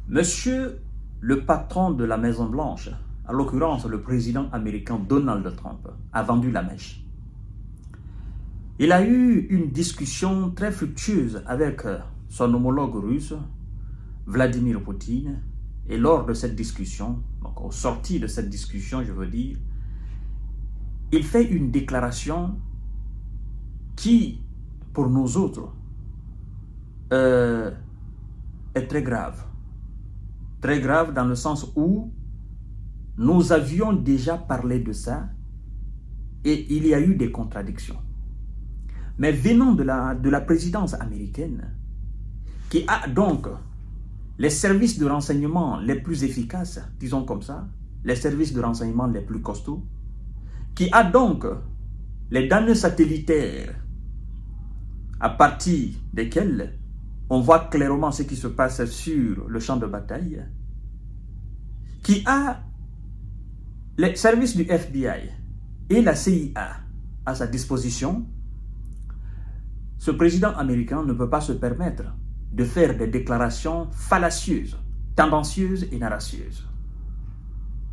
Monsieur le patron de la Maison Blanche, en l'occurrence le président américain Donald Trump, a vendu la mèche. Il a eu une discussion très fructueuse avec son homologue russe, Vladimir Poutine, et lors de cette discussion, donc au sorti de cette discussion, je veux dire, il fait une déclaration qui, pour nous autres, est très grave. Très grave dans le sens où nous avions déjà parlé de ça et il y a eu des contradictions. Mais venant de la présidence américaine, qui a donc les services de renseignement les plus efficaces, disons comme ça, les services de renseignement les plus costauds, qui a donc les données satellitaires à partir desquelles on voit clairement ce qui se passe sur le champ de bataille, qui a les services du FBI et la CIA à sa disposition, ce président américain ne peut pas se permettre de faire des déclarations fallacieuses, tendancieuses et narracieuses.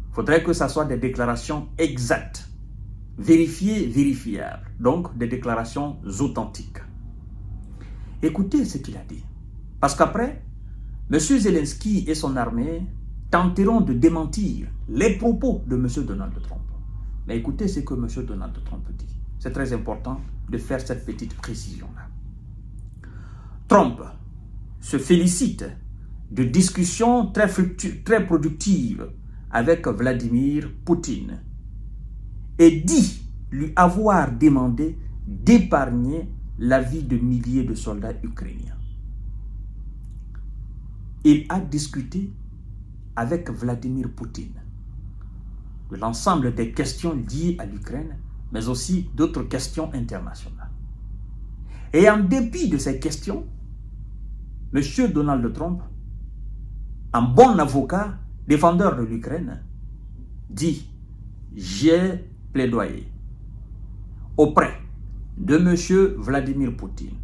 Il faudrait que ce soit des déclarations exactes, vérifiées, vérifiables, donc des déclarations authentiques. Écoutez ce qu'il a dit. Parce qu'après, M. Zelensky et son armée tenteront de démentir les propos de M. Donald Trump. Mais écoutez ce que M. Donald Trump dit. C'est très important de faire cette petite précision-là. Trump se félicite de discussions très productives avec Vladimir Poutine et dit lui avoir demandé d'épargner la vie de milliers de soldats ukrainiens. Il a discuté avec Vladimir Poutine de l'ensemble des questions liées à l'Ukraine, mais aussi d'autres questions internationales. Et en dépit de ces questions, M. Donald Trump, un bon avocat, défendeur de l'Ukraine, dit « J'ai plaidoyé auprès de M. Vladimir Poutine.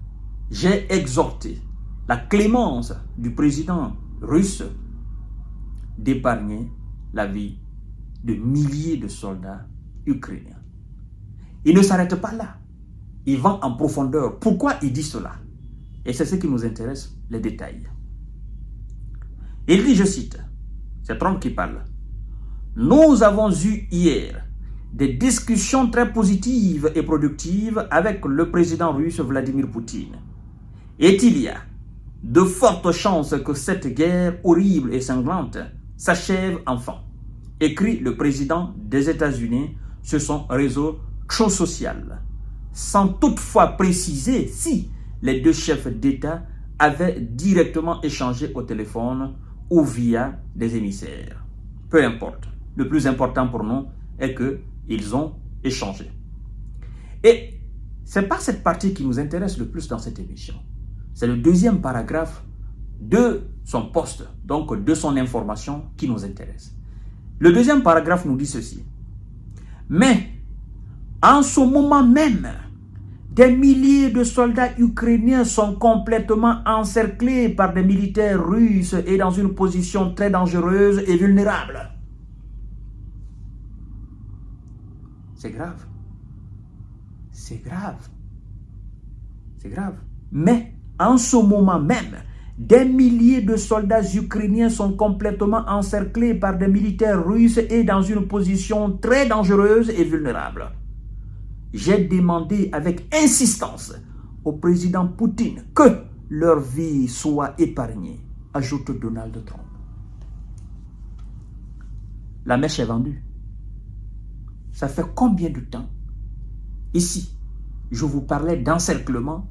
J'ai exhorté la clémence du président russe d'épargner la vie de milliers de soldats ukrainiens. » Il ne s'arrête pas là. Il va en profondeur. Pourquoi il dit cela? Et c'est ce qui nous intéresse, les détails. Il dit, je cite, c'est Trump qui parle, « Nous avons eu hier des discussions très positives et productives avec le président russe Vladimir Poutine. Et il y a de fortes chances que cette guerre horrible et sanglante s'achève enfin, » écrit le président des États-Unis sur son réseau Truth Social, sans toutefois préciser si les deux chefs d'État avaient directement échangé au téléphone ou via des émissaires. Peu importe. Le plus important pour nous est qu'ils ont échangé. Et ce n'est pas cette partie qui nous intéresse le plus dans cette émission. C'est le deuxième paragraphe de son poste, donc de son information qui nous intéresse. Le deuxième paragraphe nous dit ceci. Mais en ce moment même, des milliers de soldats ukrainiens sont complètement encerclés par des militaires russes et dans une position très dangereuse et vulnérable. C'est grave. C'est grave. C'est grave. Mais en ce moment même, des milliers de soldats ukrainiens sont complètement encerclés par des militaires russes et dans une position très dangereuse et vulnérable. J'ai demandé avec insistance au président Poutine que leur vie soit épargnée, ajoute Donald Trump. La mèche est vendue. Ça fait combien de temps? Ici, je vous parlais d'encerclement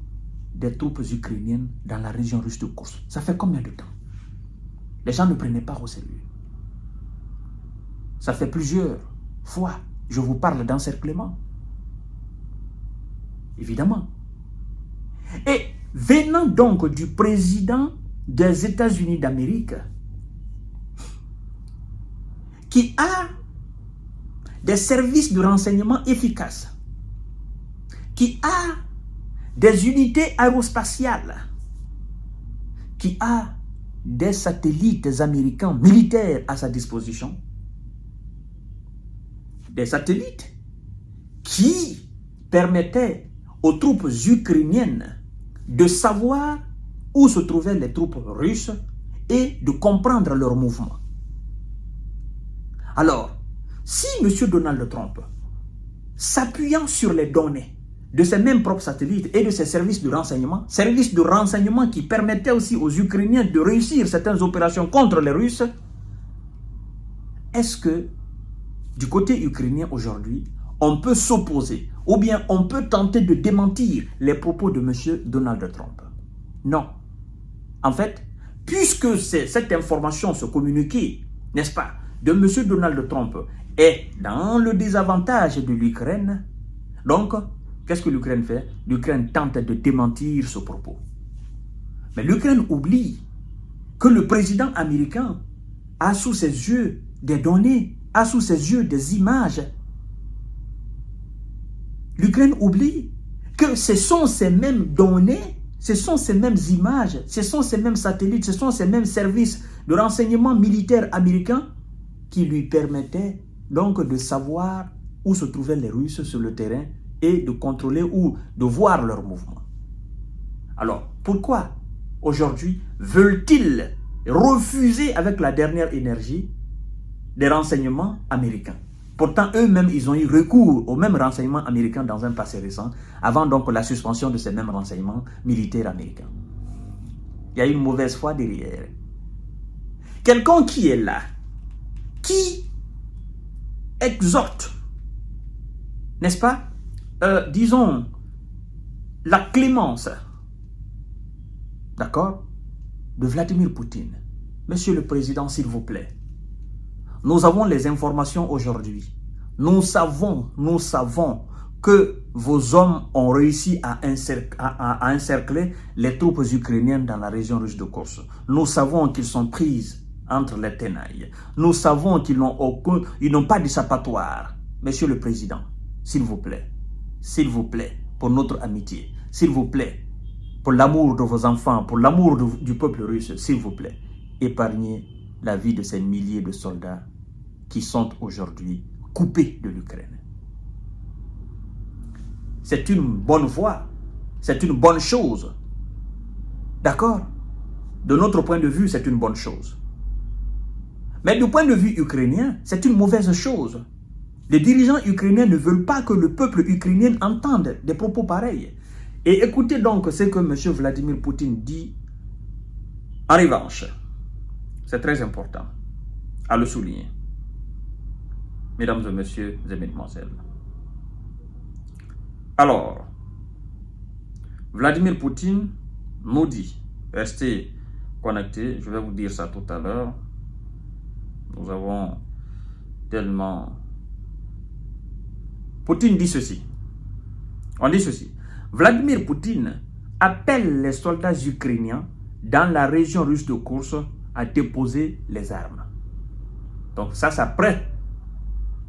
des troupes ukrainiennes dans la région russe de Kursk. Ça fait combien de temps? Les gens ne prenaient pas au sérieux. Ça fait plusieurs fois, je vous parle d'encerclement. Évidemment. Et venant donc du président des États-Unis d'Amérique, qui a des services de renseignement efficaces, qui a des unités aérospatiales, qui a des satellites américains militaires à sa disposition. Des satellites qui permettaient aux troupes ukrainiennes de savoir où se trouvaient les troupes russes et de comprendre leurs mouvements. Alors, si M. Donald Trump, s'appuyant sur les données de ses mêmes propres satellites et de ses services de renseignement qui permettaient aussi aux Ukrainiens de réussir certaines opérations contre les Russes, est-ce que du côté ukrainien aujourd'hui, on peut s'opposer ou bien on peut tenter de démentir les propos de M. Donald Trump? Non. En fait, puisque cette information, ce communiqué, n'est-ce pas, de M. Donald Trump est dans le désavantage de l'Ukraine, donc, qu'est-ce que l'Ukraine fait? L'Ukraine tente de démentir ce propos. Mais l'Ukraine oublie que le président américain a sous ses yeux des données, a sous ses yeux des images. L'Ukraine oublie que ce sont ces mêmes données, ce sont ces mêmes images, ce sont ces mêmes satellites, ce sont ces mêmes services de renseignement militaire américains qui lui permettaient donc de savoir où se trouvaient les Russes sur le terrain et de contrôler ou de voir leurs mouvements. Alors, pourquoi aujourd'hui veulent-ils refuser avec la dernière énergie des renseignements américains? Pourtant, eux-mêmes, ils ont eu recours aux mêmes renseignements américains dans un passé récent, avant donc la suspension de ces mêmes renseignements militaires américains. Il y a une mauvaise foi derrière. Quelqu'un qui est là, qui exhorte, n'est-ce pas, disons, la clémence, d'accord, de Vladimir Poutine. Monsieur le Président, s'il vous plaît, nous avons les informations aujourd'hui. Nous savons que vos hommes ont réussi à encercler les troupes ukrainiennes dans la région russe de Kursk. Nous savons qu'ils sont pris entre les tenailles. Nous savons qu'ils n'ont pas d'échappatoire. Monsieur le Président, s'il vous plaît, pour notre amitié, s'il vous plaît, pour l'amour de vos enfants, pour l'amour du peuple russe, s'il vous plaît, épargnez la vie de ces milliers de soldats qui sont aujourd'hui coupés de l'Ukraine. C'est une bonne voie, c'est une bonne chose. D'accord? De notre point de vue, c'est une bonne chose. Mais du point de vue ukrainien, c'est une mauvaise chose. Les dirigeants ukrainiens ne veulent pas que le peuple ukrainien entende des propos pareils. Et écoutez donc ce que M. Vladimir Poutine dit en revanche. C'est très important à le souligner. Mesdames et messieurs et mesdemoiselles. Alors, Vladimir Poutine nous dit, restez connectés, je vais vous dire ça tout à l'heure. Nous avons tellement... Poutine dit ceci. On dit ceci. Vladimir Poutine appelle les soldats ukrainiens dans la région russe de Kursk à déposer les armes. Donc ça, c'est après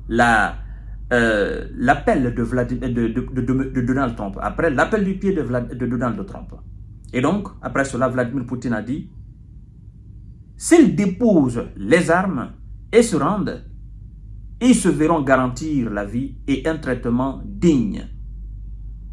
l'appel de Donald Trump, après l'appel du pied de Donald Trump. Et donc, après cela, Vladimir Poutine a dit, s'ils déposent les armes et se rendent, ils se verront garantir la vie et un traitement digne,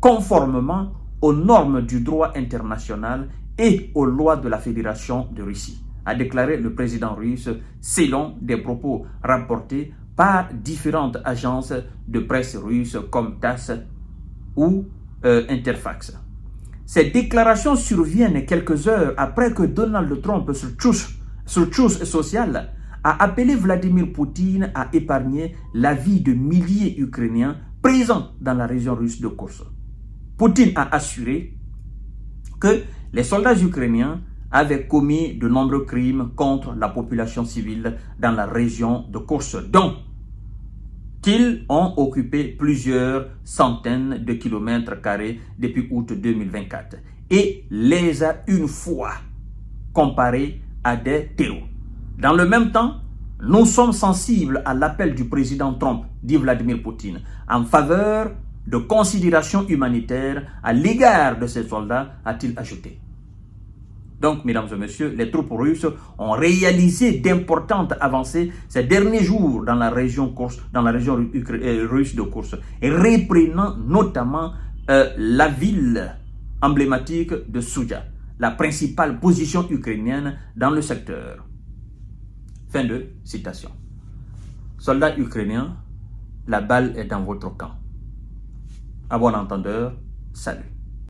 conformément aux normes du droit international et aux lois de la Fédération de Russie, a déclaré le président russe selon des propos rapportés par différentes agences de presse russes comme TASS ou Interfax. Ces déclarations surviennent quelques heures après que Donald Trump, sur Truth Social, a appelé Vladimir Poutine à épargner la vie de milliers d'Ukrainiens présents dans la région russe de Kursk. Poutine a assuré que les soldats ukrainiens avaient commis de nombreux crimes contre la population civile dans la région de Kursk, dont qu'ils ont occupé plusieurs centaines de kilomètres carrés depuis août 2024 et les a une fois comparés à des terreaux. Dans le même temps, nous sommes sensibles à l'appel du président Trump, dit Vladimir Poutine, en faveur de considérations humanitaires à l'égard de ces soldats, a-t-il ajouté. Donc, mesdames et messieurs, les troupes russes ont réalisé d'importantes avancées ces derniers jours dans la région russe de Kursk, et reprenant notamment la ville emblématique de Souja, la principale position ukrainienne dans le secteur. Fin de citation. Soldats ukrainiens, la balle est dans votre camp. À bon entendeur, salut.